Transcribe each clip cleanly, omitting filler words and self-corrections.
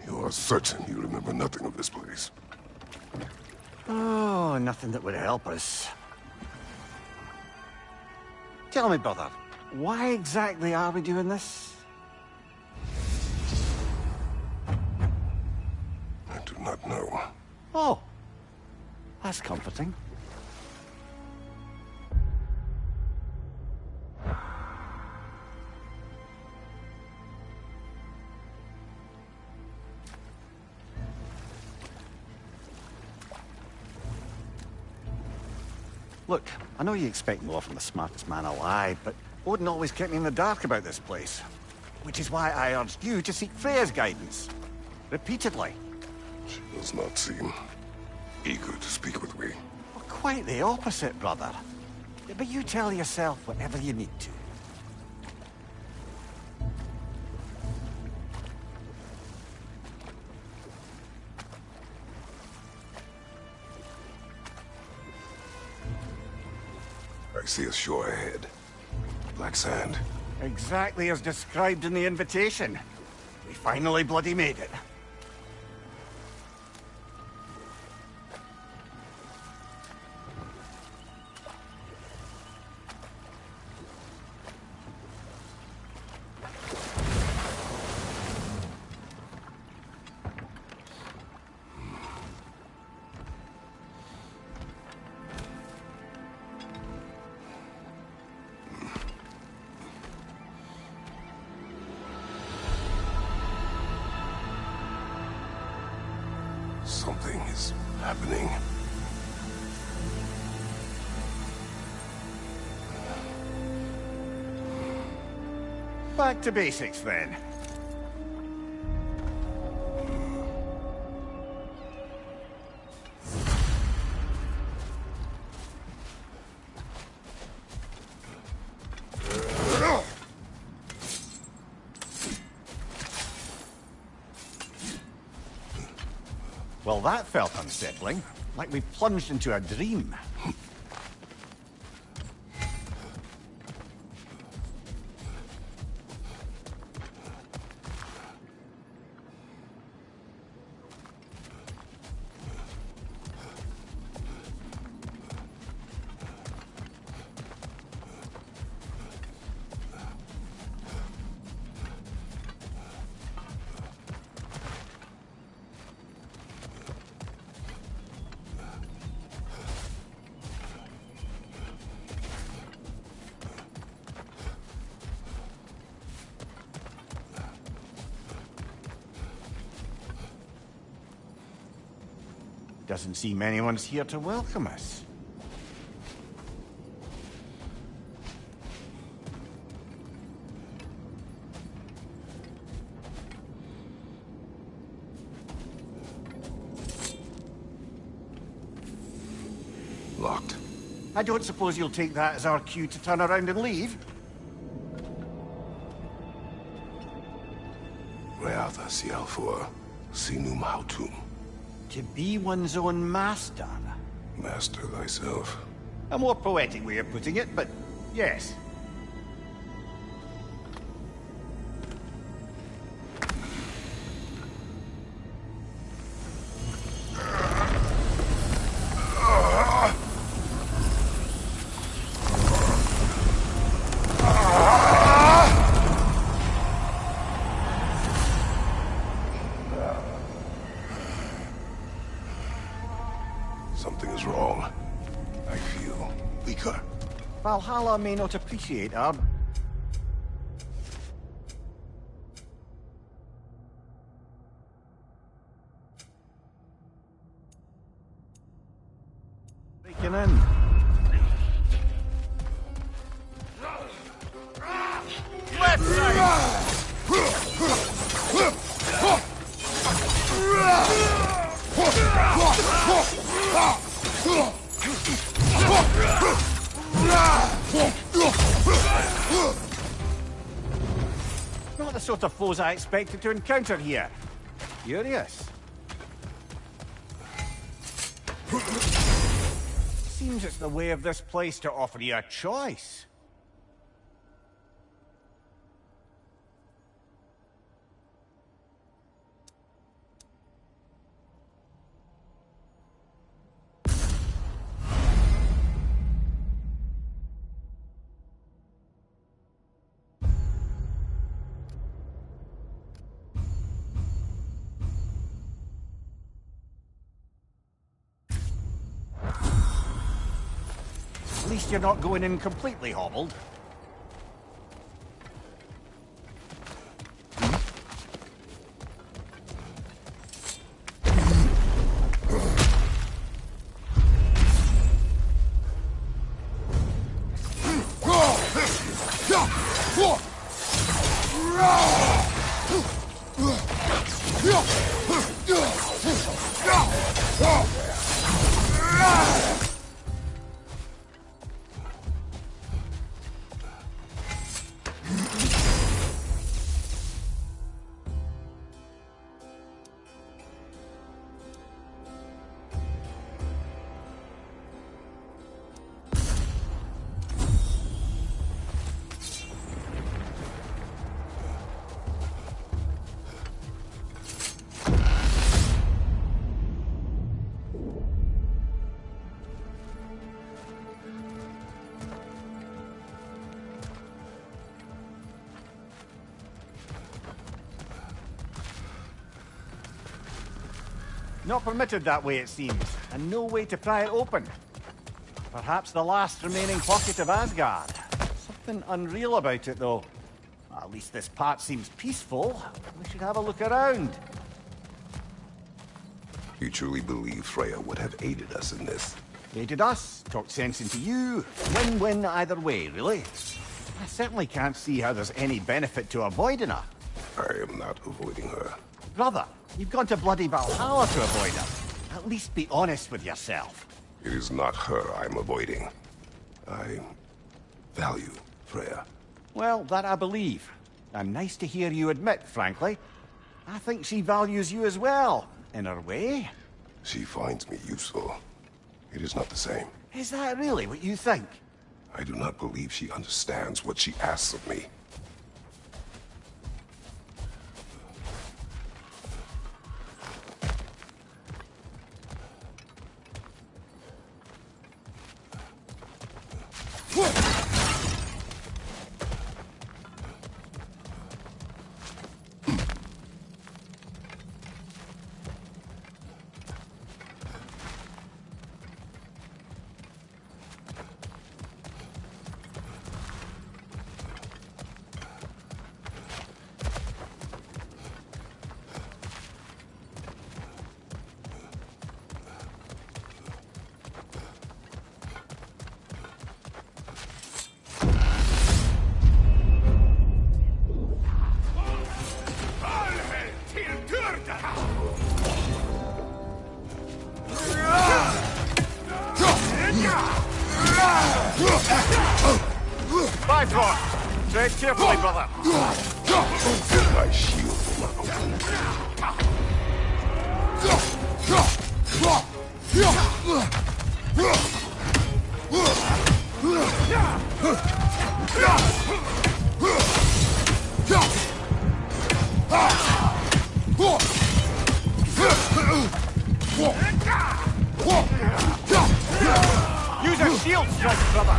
You are certain you remember nothing of this place? Oh, nothing that would help us. Tell me, brother, why exactly are we doing this? I do not know. Oh, that's comforting. Look, I know you expect more from the smartest man alive, but Odin always kept me in the dark about this place. Which is why I urged you to seek Freya's guidance. Repeatedly. She does not seem eager to speak with me. Well, quite the opposite, brother. But you tell yourself whatever you need to. I see a shore ahead. Black sand. Exactly as described in the invitation. We finally bloody made it. Something is happening. Back to basics, then. Well, that felt unsettling. Like we plunged into a dream. Doesn't seem anyone's here to welcome us. Locked. I don't suppose you'll take that as our cue to turn around and leave? Reatha Sialfor, Sinum Hautum. To be one's own master. Master thyself. A more poetic way of putting it, but yes. Something is wrong. I feel weaker. Valhalla may not appreciate our... breaking in. Left side! Not the sort of foes I expected to encounter here. Curious. Seems it's the way of this place to offer you a choice. least you're not going in completely hobbled. Not permitted that way, it seems, and no way to pry it open. Perhaps the last remaining pocket of Asgard. Something unreal about it, though. At least this part seems peaceful. We should have a look around. You truly believe Freya would have aided us in this? Aided us, talked sense into you. Win-win either way, really. I certainly can't see how there's any benefit to avoiding her. I am not avoiding her. Brother, you've gone to bloody Valhalla to avoid her. At least be honest with yourself. It is not her I'm avoiding. I value Freya. Well, that I believe. And nice to hear you admit, frankly. I think she values you as well, in her way. She finds me useful. It is not the same. Is that really what you think? I do not believe she understands what she asks of me. Bifrost! Tread carefully, brother. My shield will not open. Use a shield strike, brother.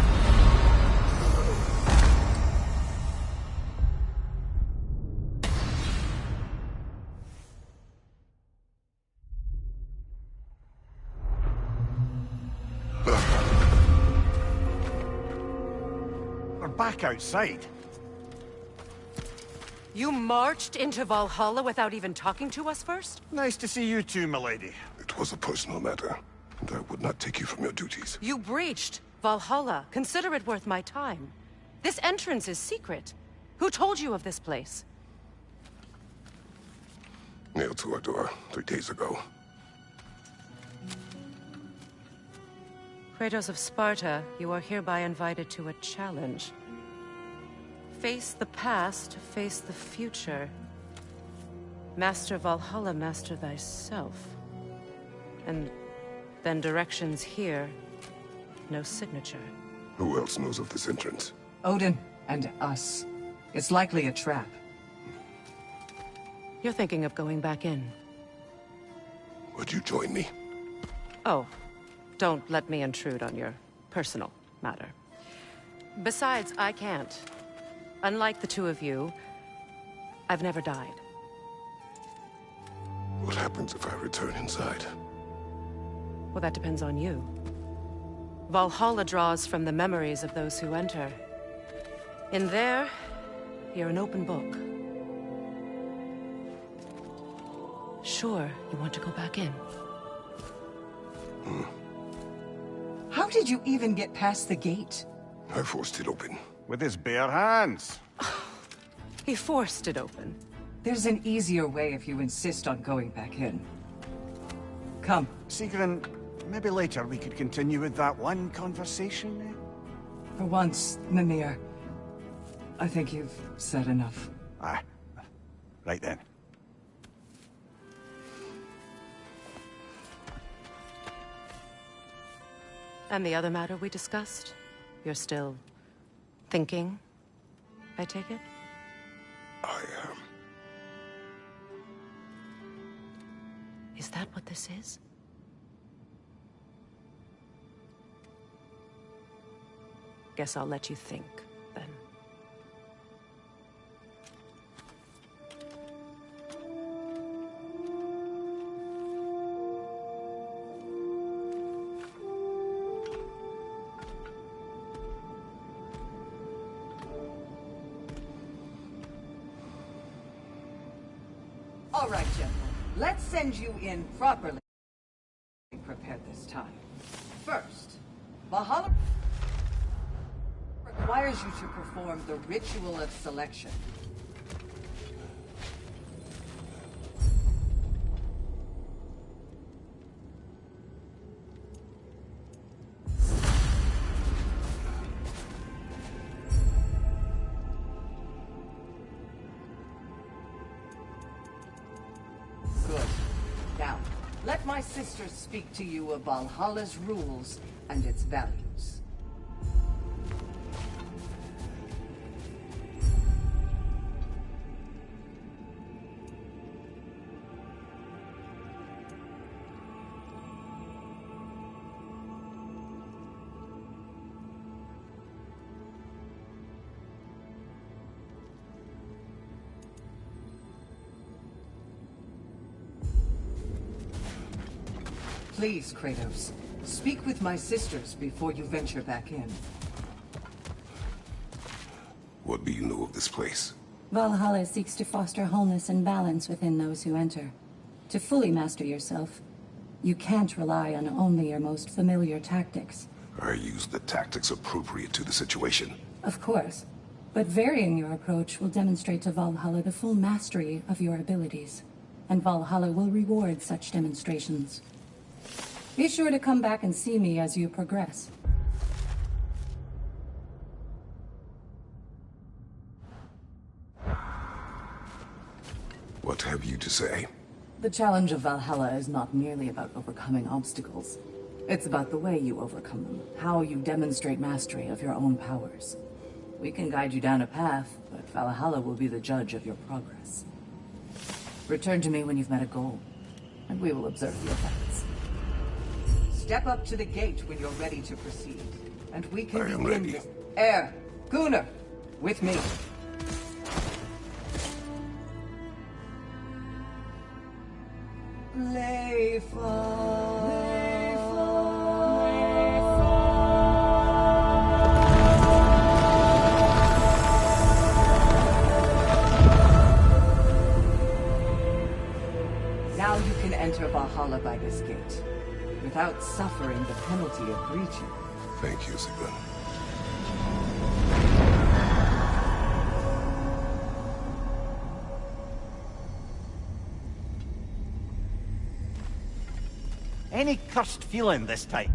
We're back outside. You marched into Valhalla without even talking to us first? Nice to see you too, milady. It was a personal matter, and I would not take you from your duties. You breached Valhalla. Consider it worth my time. This entrance is secret. Who told you of this place? Nailed to our door 3 days ago. Kratos of Sparta, you are hereby invited to a challenge. Face the past, face the future. Master Valhalla, master thyself. And then directions here, no signature. Who else knows of this entrance? Odin and us. It's likely a trap. You're thinking of going back in. Would you join me? Oh, don't let me intrude on your personal matter. Besides, I can't. Unlike the two of you, I've never died. What happens if I return inside? Well, that depends on you. Valhalla draws from the memories of those who enter. In there, you're an open book. Sure, you want to go back in? How did you even get past the gate? I forced it open. With his bare hands. He forced it open. There's an easier way if you insist on going back in. Come. Sigrun, maybe later we could continue with that one conversation, eh? For once, Mimir, I think you've said enough. Ah, right then. And the other matter we discussed? You're still thinking, I take it? I am. Is that what this is? Guess I'll let you think, then. All right, gentlemen. Let's send you in properly prepared this time. First, Valhalla requires you to perform the ritual of selection. Good. Now, let my sisters speak to you of Valhalla's rules and its values. Please, Kratos, speak with my sisters before you venture back in. What do you know of this place? Valhalla seeks to foster wholeness and balance within those who enter. To fully master yourself, you can't rely on only your most familiar tactics. I use the tactics appropriate to the situation. Of course, but varying your approach will demonstrate to Valhalla the full mastery of your abilities, and Valhalla will reward such demonstrations. Be sure to come back and see me as you progress. What have you to say? The challenge of Valhalla is not merely about overcoming obstacles. It's about the way you overcome them, how you demonstrate mastery of your own powers. We can guide you down a path, but Valhalla will be the judge of your progress. Return to me when you've met a goal, and we will observe the effects. Step up to the gate when you're ready to proceed, and we can I am begin ready. this. Air, Gunnar, with me. Now you can enter Valhalla by this gate, without suffering the penalty of breaching. Thank you, Sigrun. Any cursed feeling this time?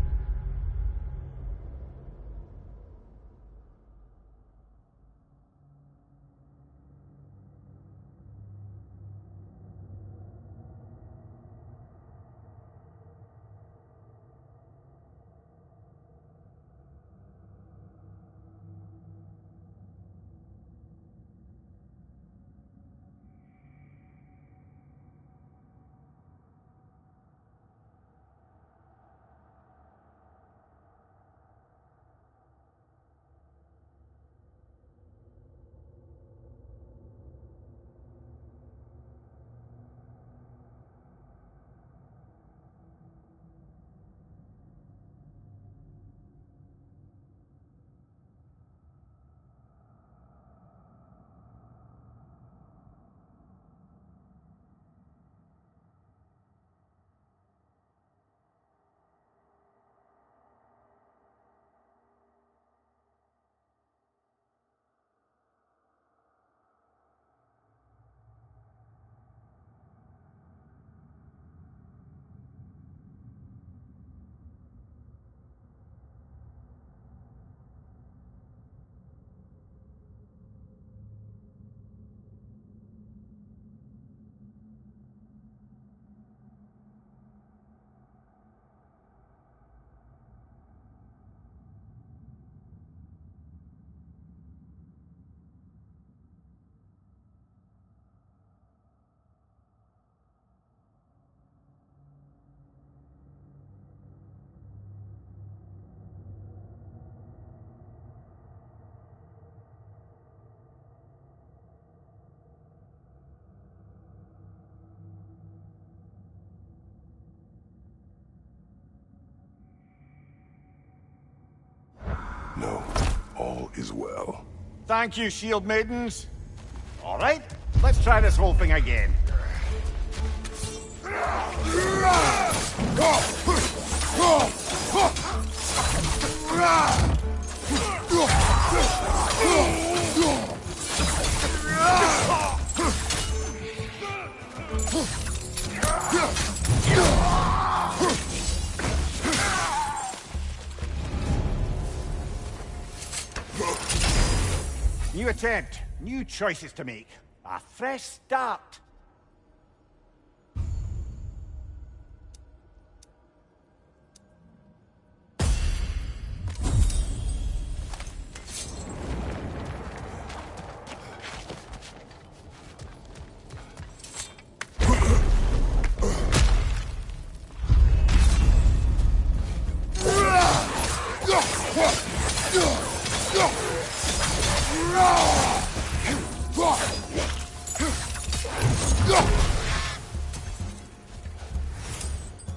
All is well. Thank you, shield maidens. All right, let's try this whole thing again. New attempt, new choices to make. A fresh start.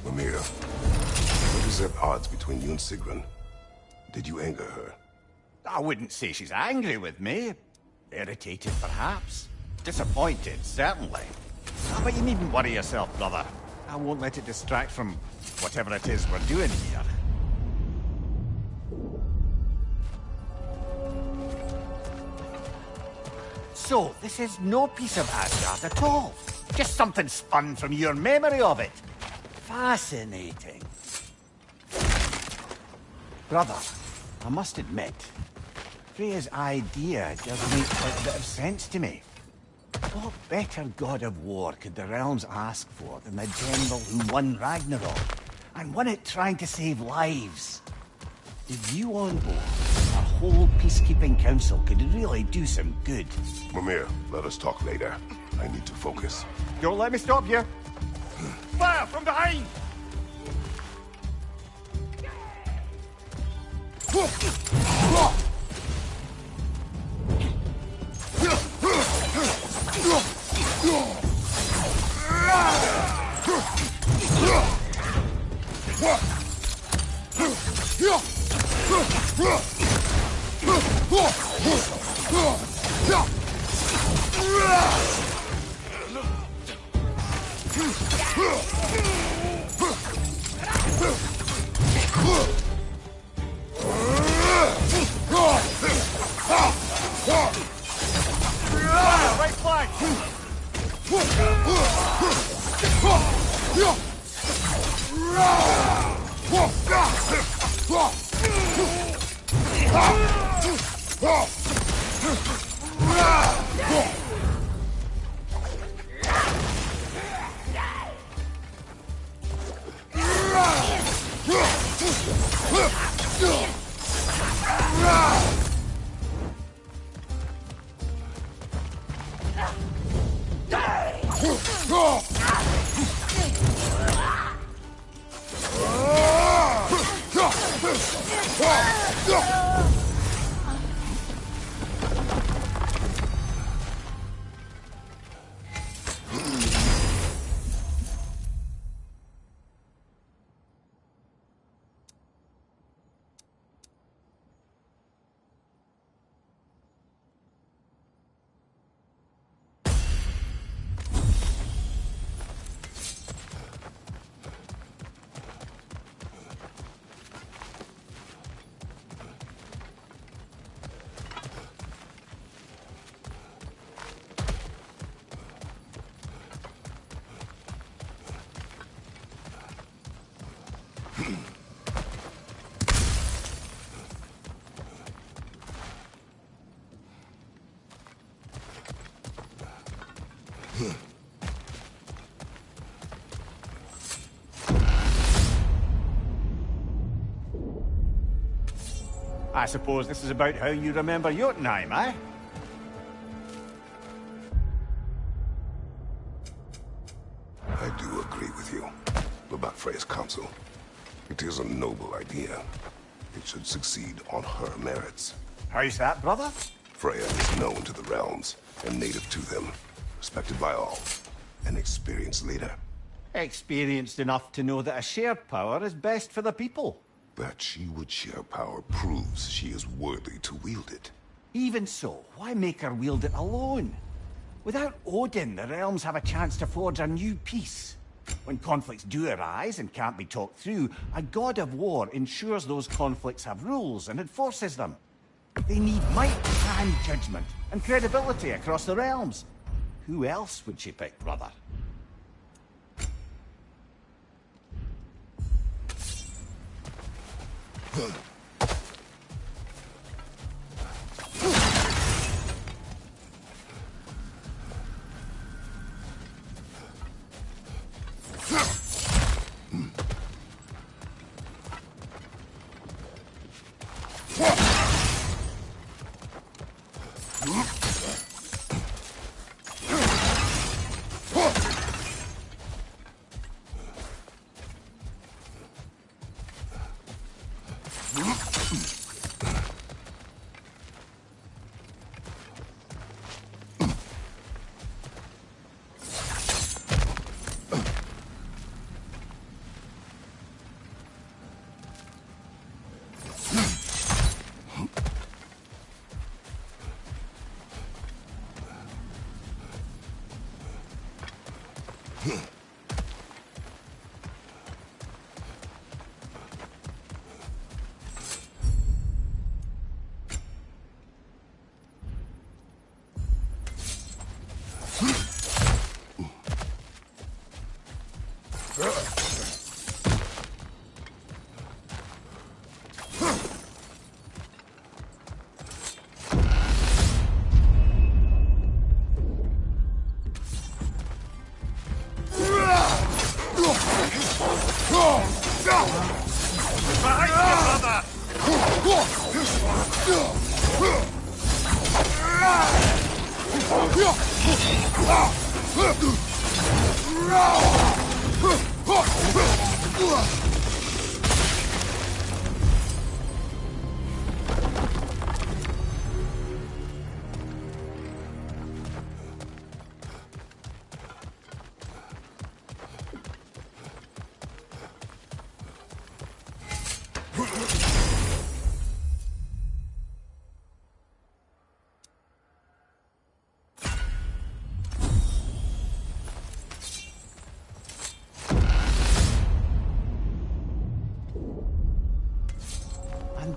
Mimir, what is at odds between you and Sigrun? Did you anger her? I wouldn't say she's angry with me. Irritated, perhaps. Disappointed, certainly. But you needn't worry yourself, brother. I won't let it distract from whatever it is we're doing here. So, this is no piece of Asgard at all. Just something spun from your memory of it. Fascinating. Brother, I must admit, Freya's idea does make quite a bit of sense to me. What better god of war could the realms ask for than the general who won Ragnarok, and won it trying to save lives? With you on board, our whole peacekeeping council could really do some good. Mimir, let us talk later. I need to focus. Don't let me stop you. Fire from behind! Right flank! I suppose this is about how you remember Jotunheim, eh? I do agree with you about Freya's council. It is a noble idea. It should succeed on her merits. How's that, brother? Freya is known to the realms and native to them, respected by all, an experienced leader. Experienced enough to know that a shared power is best for the people. That she would share power proves she is worthy to wield it. Even so, why make her wield it alone? Without Odin, the realms have a chance to forge a new peace. When conflicts do arise and can't be talked through, a god of war ensures those conflicts have rules and enforces them. They need might and judgment and credibility across the realms. Who else would she pick, brother?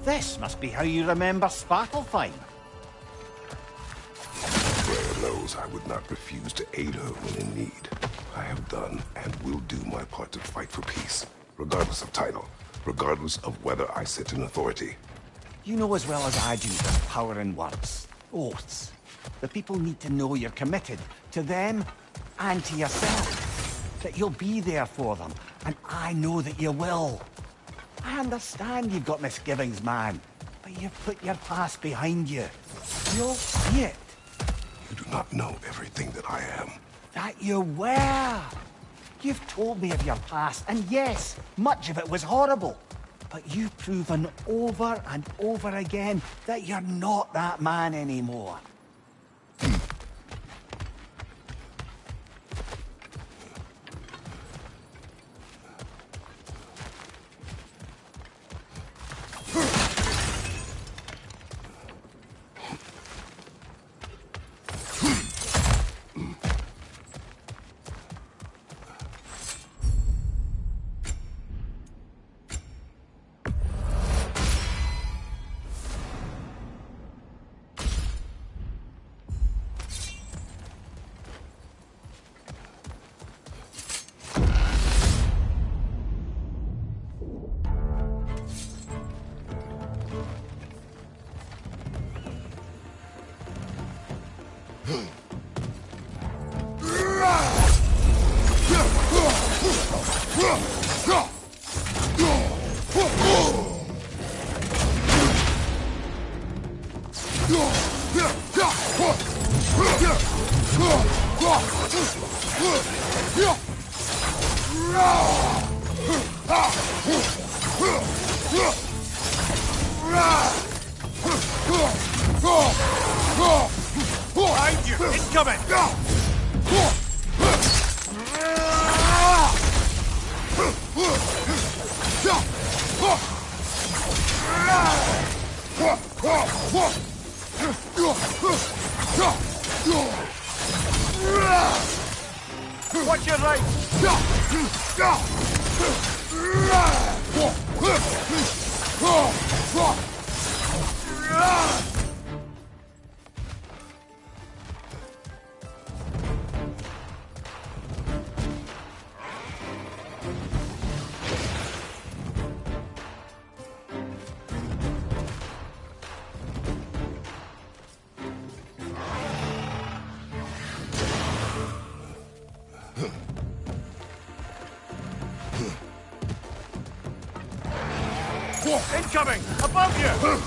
This must be how you remember Svartalfheim. Freya knows I would not refuse to aid her when in need. I have done and will do my part to fight for peace, regardless of title, regardless of whether I sit in authority. You know as well as I do there's power in words, oaths. The people need to know you're committed to them and to yourself. That you'll be there for them, and I know that you will. I understand you've got misgivings, man, but you've put your past behind you. You'll see it. You do not know everything that I am. That you were. You've told me of your past, and yes, much of it was horrible. But you've proven over and over again that you're not that man anymore. Behind you! Incoming! Watch your right! Incoming! Above you!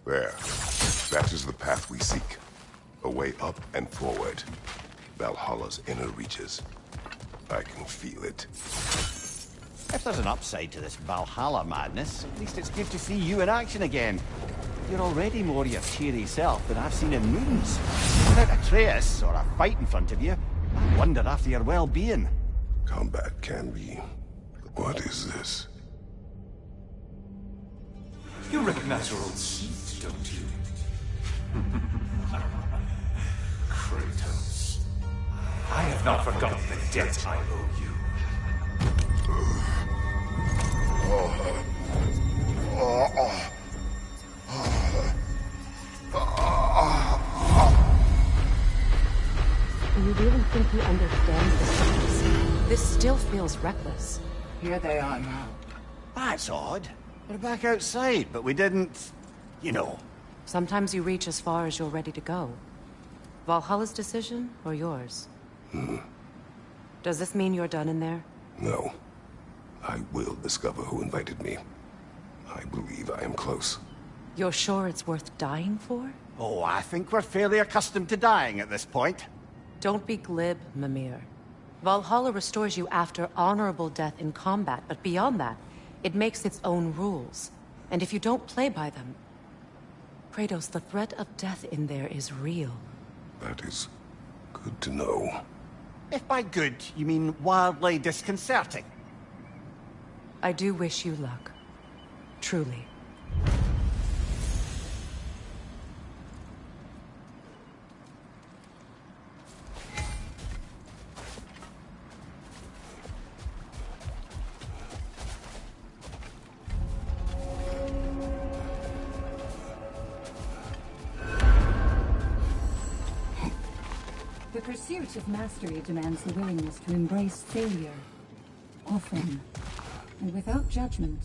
There. That is the path we seek. A way up and forward. Valhalla's inner reaches. I can feel it. If there's an upside to this Valhalla madness, at least it's good to see you in action again. You're already more your cheery self than I've seen in moons. Without Atreus or a fight in front of you, I wonder after your well-being. Combat can be... What is this? You recognize your old seat, don't you? Kratos. I have not forgotten the debt I owe you. Do you really think he understands this? This still feels reckless. Here they are now. That's odd. We're back outside, but we didn't... you know. Sometimes you reach as far as you're ready to go. Valhalla's decision, or yours? Does this mean you're done in there? No. I will discover who invited me. I believe I am close. You're sure it's worth dying for? Oh, I think we're fairly accustomed to dying at this point. Don't be glib, Mimir. Valhalla restores you after honorable death in combat, but beyond that, it makes its own rules. And if you don't play by them... Kratos, the threat of death in there is real. That is good to know. If by good, you mean wildly disconcerting. I do wish you luck. Truly. The pursuit of mastery demands the willingness to embrace failure. Often. And without judgment.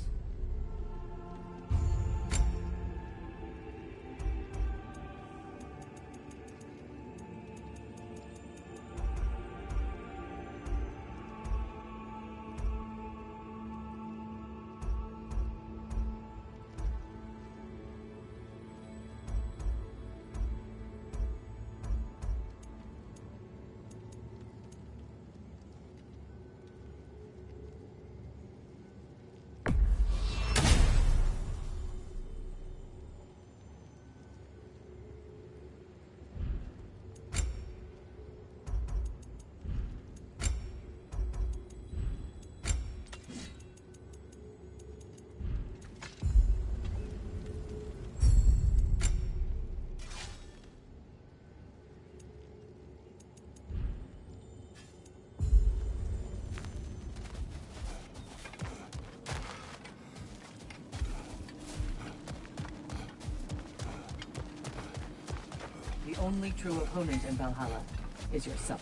only true opponent in Valhalla is yourself.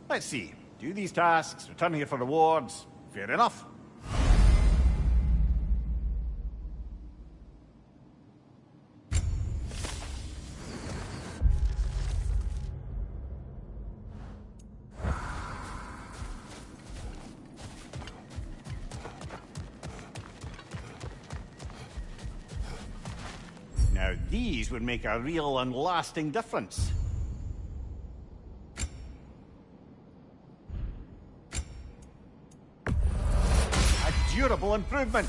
Let's see. Do these tasks, return here for rewards. Fair enough. Now these would make a real and lasting difference. Durable improvement.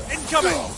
Incoming!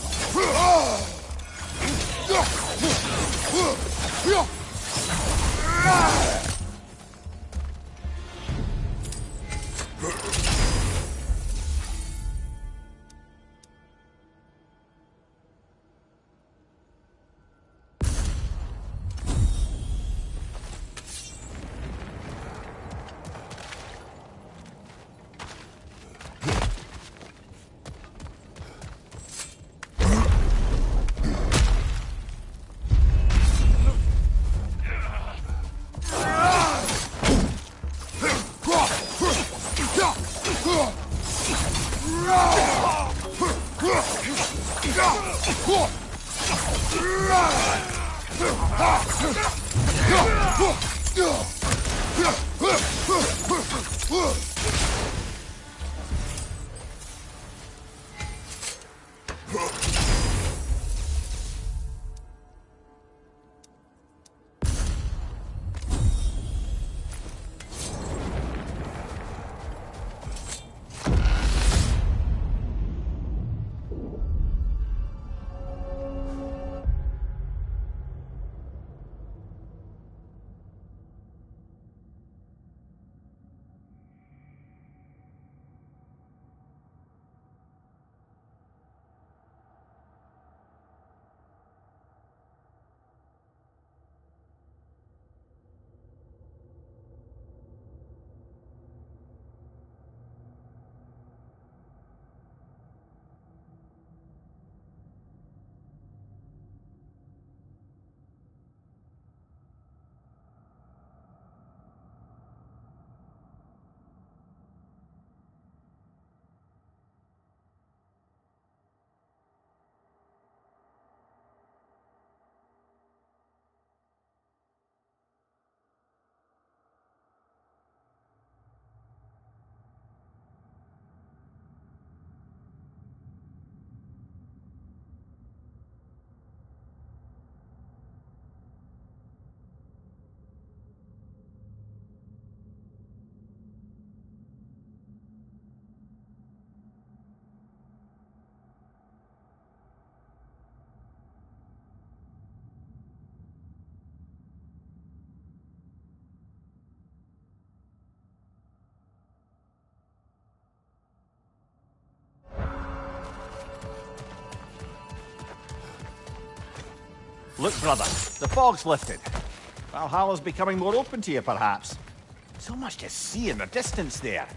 Look, brother, the fog's lifted. Valhalla's becoming more open to you, perhaps. So much to see in the distance there.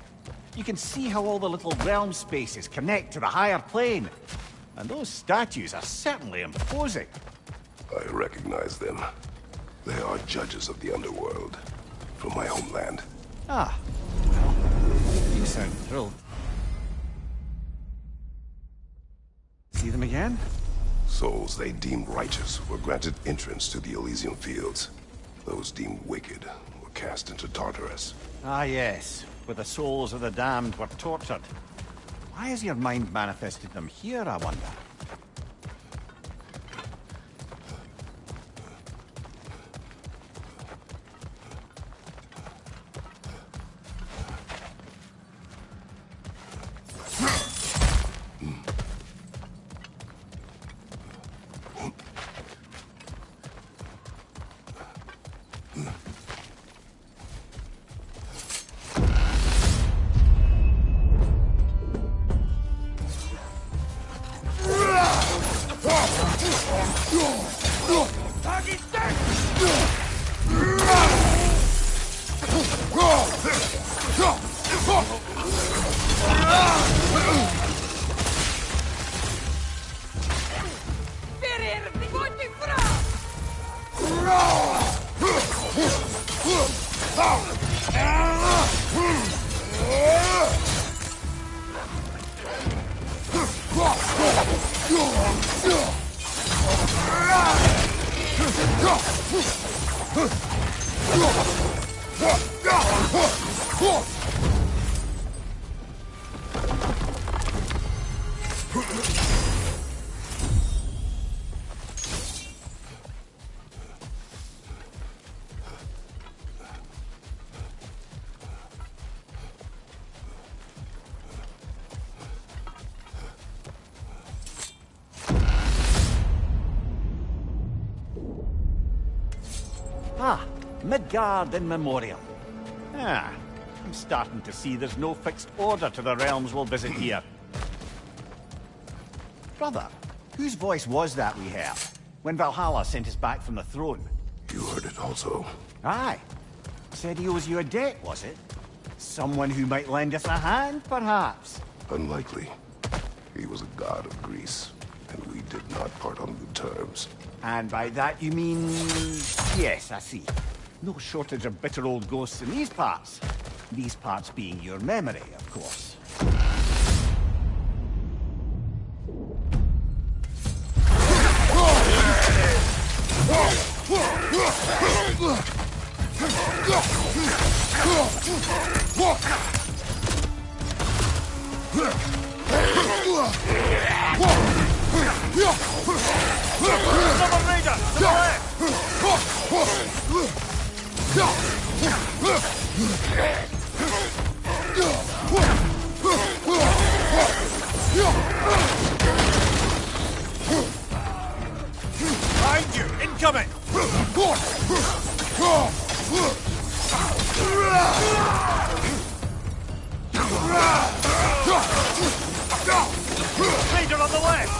You can see how all the little realm spaces connect to the higher plane. And those statues are certainly imposing. I recognize them. They are judges of the underworld, from my homeland. Ah, well, you sound thrilled. See them again? Souls they deemed righteous were granted entrance to the Elysian fields. Those deemed wicked were cast into Tartarus. Ah, yes, where the souls of the damned were tortured. Why has your mind manifested them here, I wonder? Ah, Midgard in memoriam. Ah, I'm starting to see there's no fixed order to the realms we'll visit here. Brother, whose voice was that we heard when Valhalla sent us back from the throne? You heard it also. Aye. Said he owes you a debt, was it? Someone who might lend us a hand, perhaps? Unlikely. He was a god of Greece, and we did not part on good terms. And by that you mean... Yes, I see. No shortage of bitter old ghosts in these parts. These parts being your memory, of course. Behind you! Incoming! Leader on the left!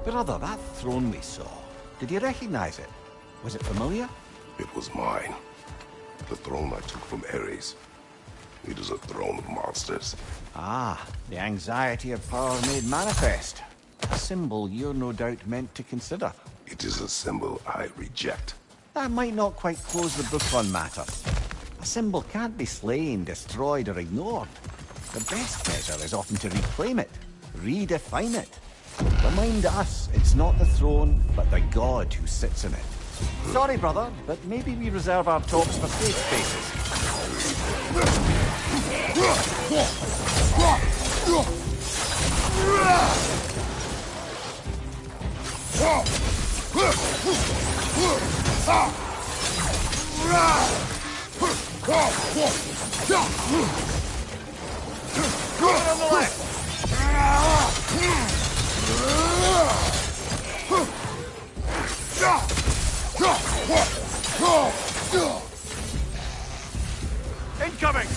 Brother, that throne we saw, did you recognize it? Was it familiar? It was mine. The throne I took from Ares. It is a throne of monsters. Ah, the anxiety of power made manifest. A symbol you're no doubt meant to consider. It is a symbol I reject. That might not quite close the book on matters. A symbol can't be slain, destroyed, or ignored. The best measure is often to reclaim it, redefine it. Remind us it's not the throne, but the god who sits in it. Sorry, brother, but maybe we reserve our talks for safe spaces. Coming on the left! Incoming!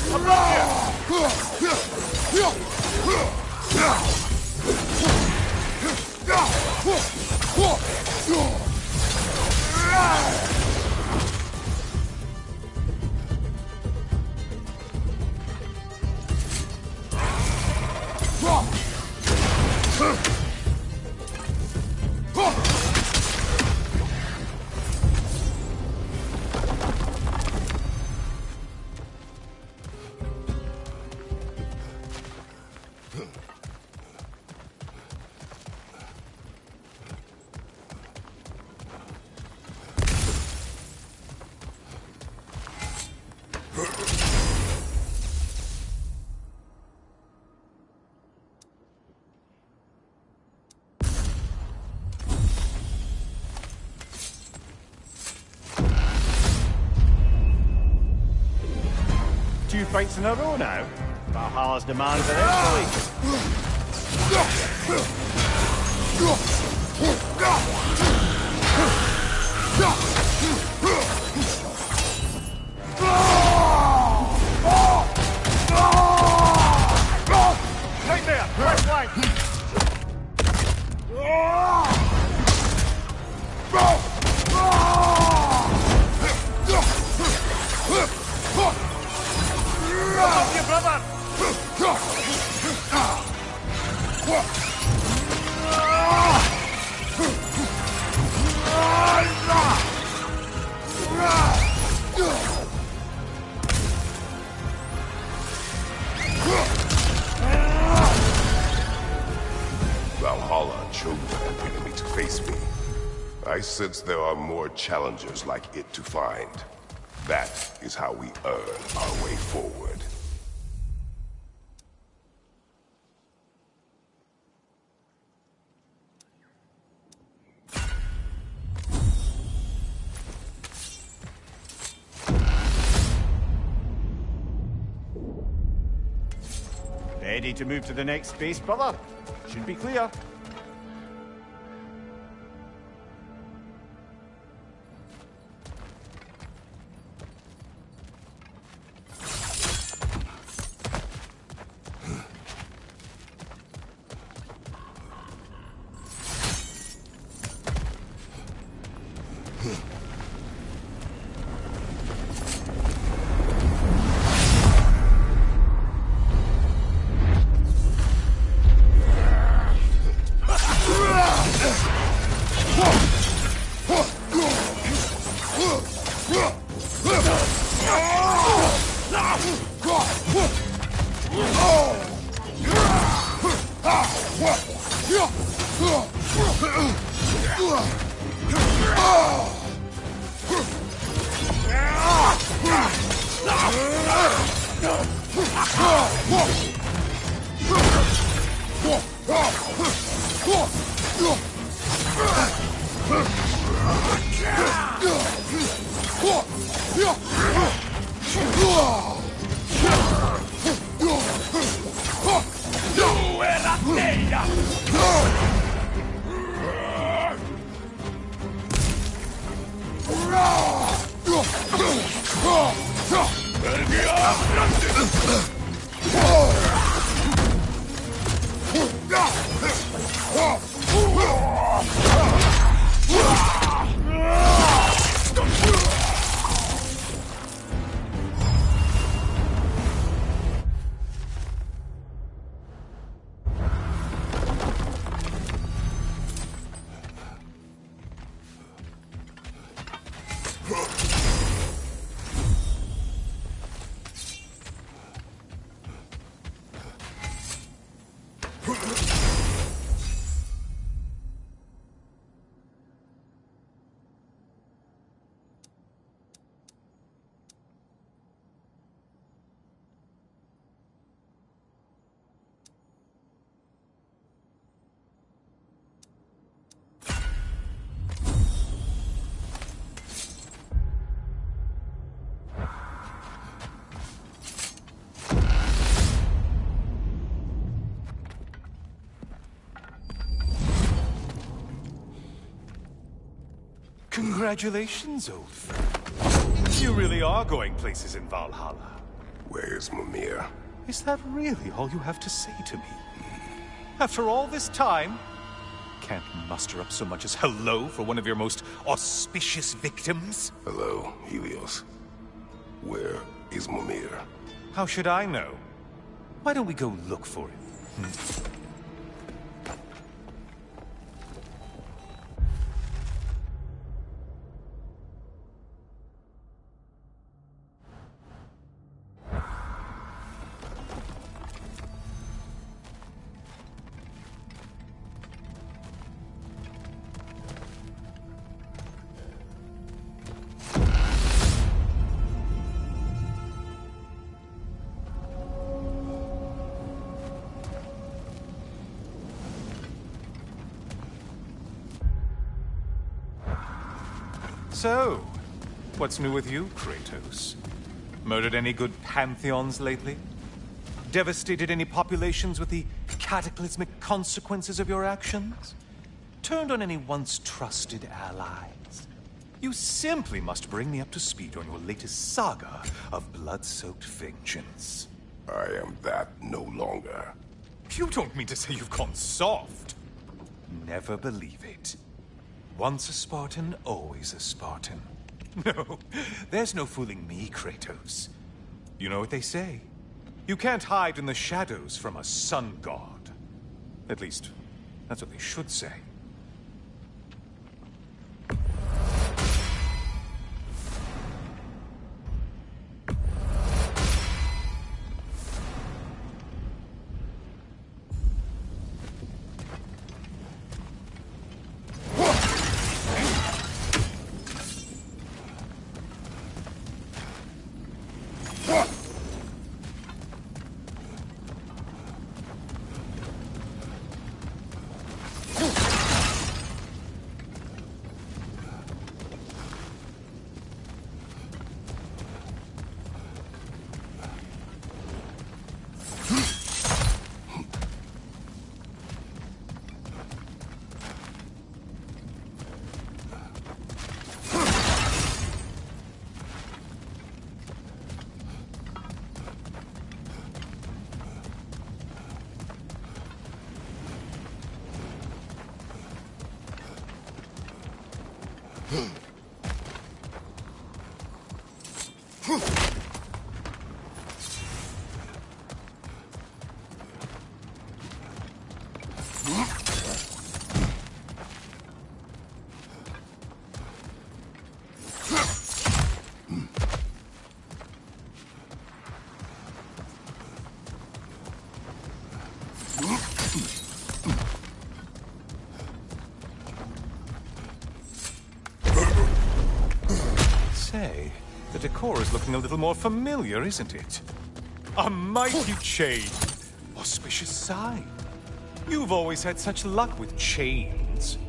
Two fights in a row now. Valhalla's demands are escalating. Right there, right flank. Up, you brother! Valhalla chose an enemy to face me. I sense there are more challengers like it to find. That is how we earn our way forward. Ready to move to the next space, brother? Should be clear. Congratulations, old friend. You really are going places in Valhalla. Where's Mimir? Is that really all you have to say to me? After all this time, can't muster up so much as hello for one of your most auspicious victims? Hello, Helios. Where is Mimir? How should I know? Why don't we go look for him? So, what's new with you, Kratos? Murdered any good pantheons lately? Devastated any populations with the cataclysmic consequences of your actions? Turned on any once trusted allies? You simply must bring me up to speed on your latest saga of blood-soaked vengeance. I am that no longer. You don't mean to say you've gone soft? Never believe it. Once a Spartan, always a Spartan. No, there's no fooling me, Kratos. You know what they say. You can't hide in the shadows from a sun god. At least, that's what they should say. Say, the decor is looking a little more familiar, isn't it? A mighty chain. Auspicious sign. You've always had such luck with chains.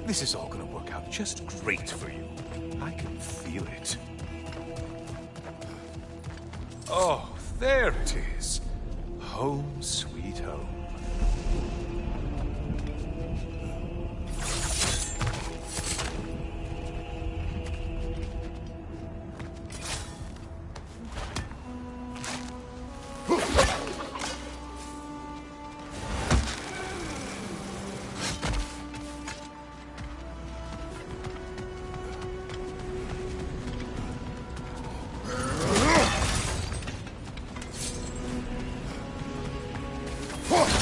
This is all gonna work out just great for you. I can feel it. Oh, there it is. Home sweet home. Huh!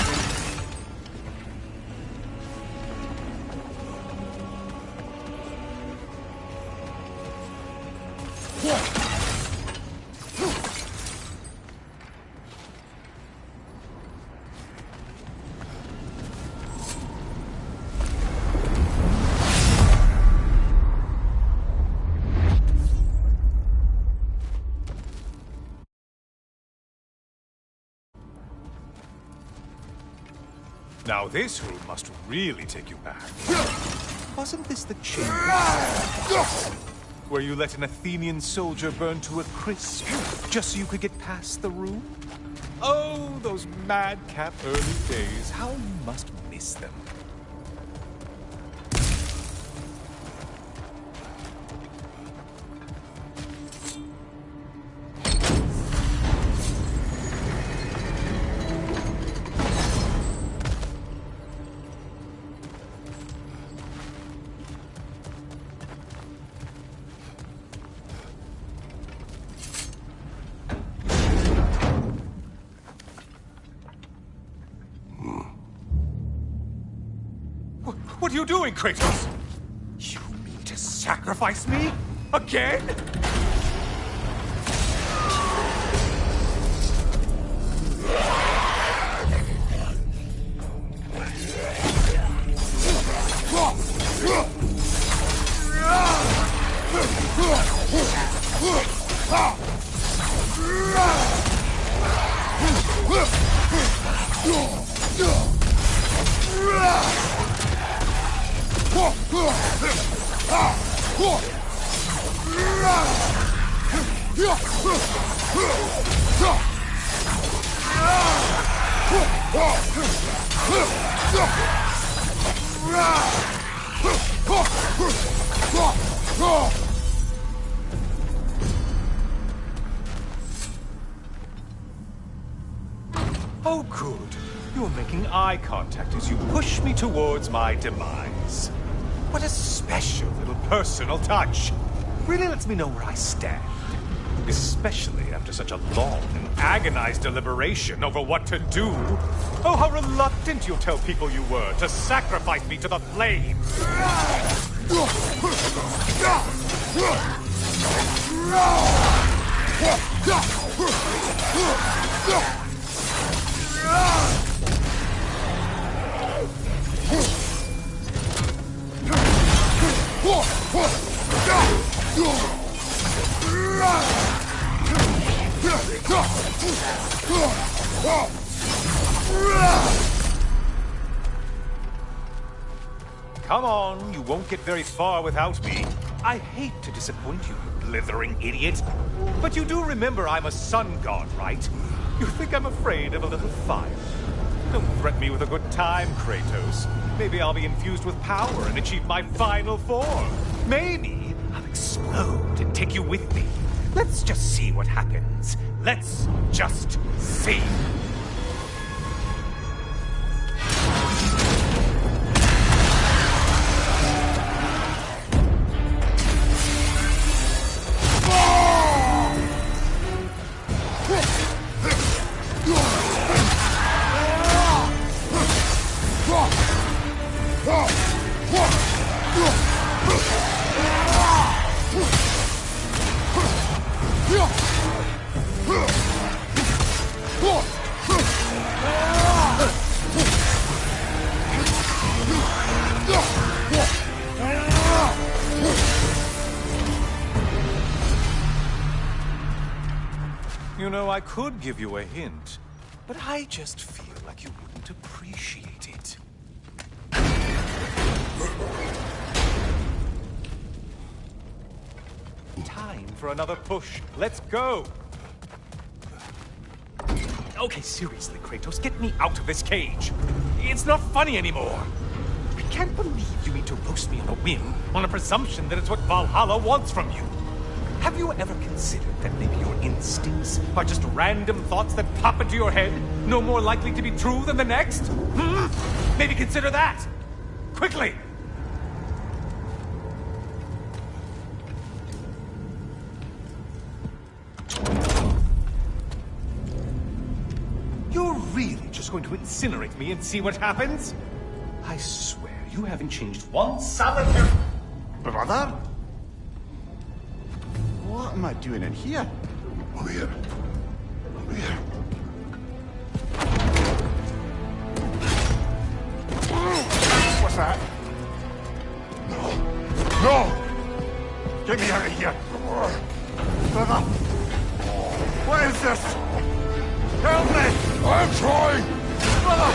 Now this room must really take you back. Wasn't this the chamber where you let an Athenian soldier burn to a crisp just so you could get past the room? Oh, those madcap early days. How you must miss them. What are you doing, Kratos? You mean to sacrifice me? Again? Oh, good. You're making eye contact as you push me towards my demise. What a special little personal touch. Really lets me know where I stand. Especially after such a long and agonized deliberation over what to do. Oh, how reluctant you'll tell people you were to sacrifice me to the flames. Come on, you won't get very far without me. I hate to disappoint you, blithering idiot. But you do remember I'm a sun god, right? You think I'm afraid of a little fire? Don't threaten me with a good time, Kratos. Maybe I'll be infused with power and achieve my final form. Maybe I'll explode and take you with me. Let's just see what happens. Let's just see. You know, I could give you a hint, but I just feel like you wouldn't appreciate it. Time for another push. Let's go! Okay, seriously, Kratos, get me out of this cage. It's not funny anymore. I can't believe you mean to roast me on a whim, on a presumption that it's what Valhalla wants from you. Have you ever considered that maybe your instincts are just random thoughts that pop into your head, no more likely to be true than the next? Maybe consider that! Quickly! You're really just going to incinerate me and see what happens? I swear, you haven't changed one solitary... Brother? What am I doing in here? Over here. Over here. What's that? No! Get me out of here! Brother! What is this? Help me! I'm trying! Brother!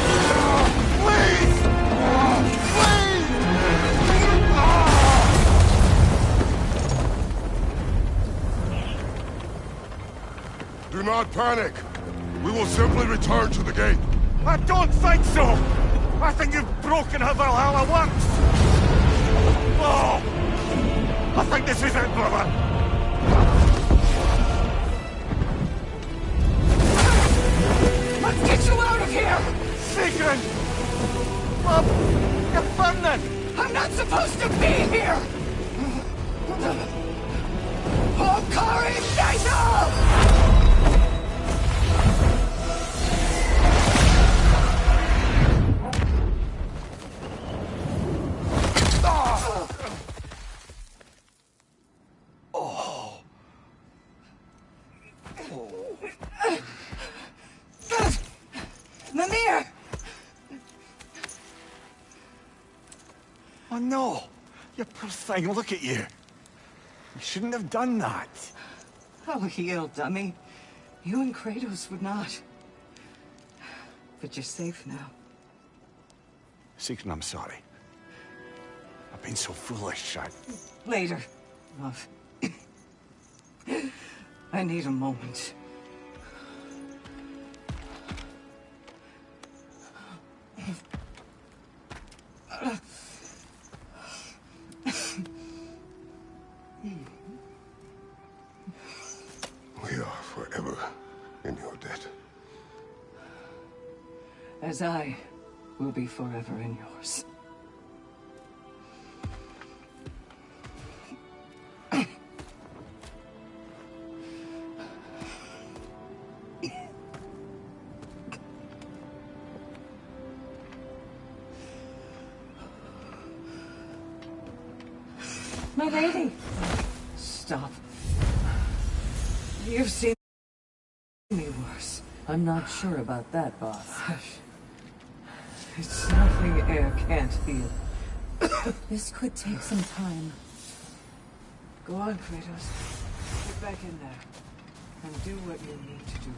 Please! panic. We will simply return to the gate. I don't think so! I think you've broken how Valhalla works! Oh! I think this is it, brother! Let's get you out of here! Sigrun! Bob, you're burning! I'm not supposed to be here! Hokari Naito! Mimir! Oh no! You poor thing, look at you. You shouldn't have done that. Oh, heal, dummy. You and Kratos would not. But you're safe now. Sigrun, I'm sorry. I've been so foolish, Later, love. I need a moment. We are forever in your debt. As I will be forever in yours. My lady! Stop. You've seen me worse. I'm not sure about that, boss. It's nothing air can't heal. This could take some time. Go on, Kratos. Get back in there. And do what you need to do.